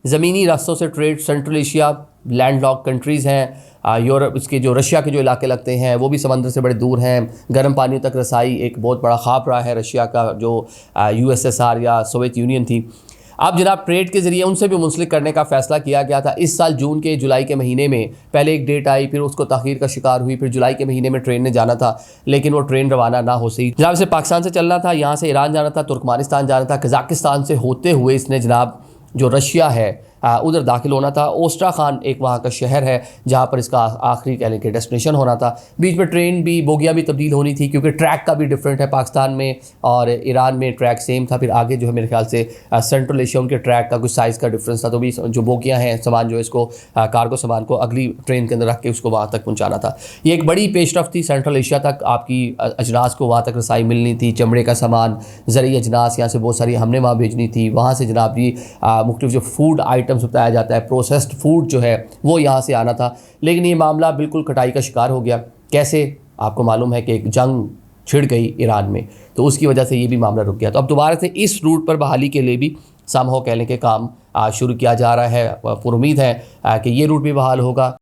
ज़मीनी रास्तों से trade, central Asia landlocked countries हैं, यूरोप, इसके जो रशिया के जो इलाके लगते हैं वो भी समंदर से बड़े दूर हैं। गर्म पानी तक रसाई एक बहुत बड़ा ख्वाब रहा है रशिया का, जो USSR या सोवियत यूनियन थी। अब जनाब ट्रेड के ज़रिए उनसे भी मुंसलिक करने का फ़ैसला किया गया था। इस साल जून के जुलाई के महीने में पहले एक डेट आई, फिर उसको ताख़ीर का शिकार हुई, फिर जुलाई के महीने में ट्रेन ने जाना था लेकिन वो ट्रेन रवाना ना हो सकी। जनाब इसे पाकिस्तान से चलना था, यहाँ से ईरान जाना था, तुर्कमानिस्तान जाना था, कज़ाकिस्तान से होते हुए इसने जनाब जो रशिया है उधर दाखिल होना था। ओस्ट्राखान एक वहाँ का शहर है जहाँ पर इसका आखिरी कहने के डेस्टिनेशन होना था। बीच में ट्रेन भी, बोगियाँ भी तब्दील होनी थी क्योंकि ट्रैक का भी डिफरेंट है, पाकिस्तान में और ईरान में ट्रैक सेम था। फिर आगे जो है मेरे ख्याल से सेंट्रल एशिया उनके ट्रैक का कुछ साइज़ का डिफरेंस था, तो भी जो बोगियाँ हैं, सामान जो है इसको कार्गो सामान को अगली ट्रेन के अंदर रख के उसको वहाँ तक पहुँचाना था। ये एक बड़ी पेशरफ थी, सेंट्रल एशिया तक आपकी अजनास को वहाँ तक रसाई मिलनी थी, चमड़े का सामान, ज़रिए अजनास यहाँ से बहुत सारी हमने वहाँ भेजनी थी। वहाँ से जनाब जी मुख्तलिफ जो फूड आइटम्स बताया जाता है, प्रोसेस्ड फूड जो है वो यहाँ से आना था। लेकिन ये मामला बिल्कुल कटाई का शिकार हो गया। कैसे? आपको मालूम है कि एक जंग छिड़ गई ईरान में, तो उसकी वजह से ये भी मामला रुक गया। तो अब दोबारा से इस रूट पर बहाली के लिए भी समहाउ कहने के काम शुरू किया जा रहा है। पुरुमीद है कि ये रूट भी बहाल होगा।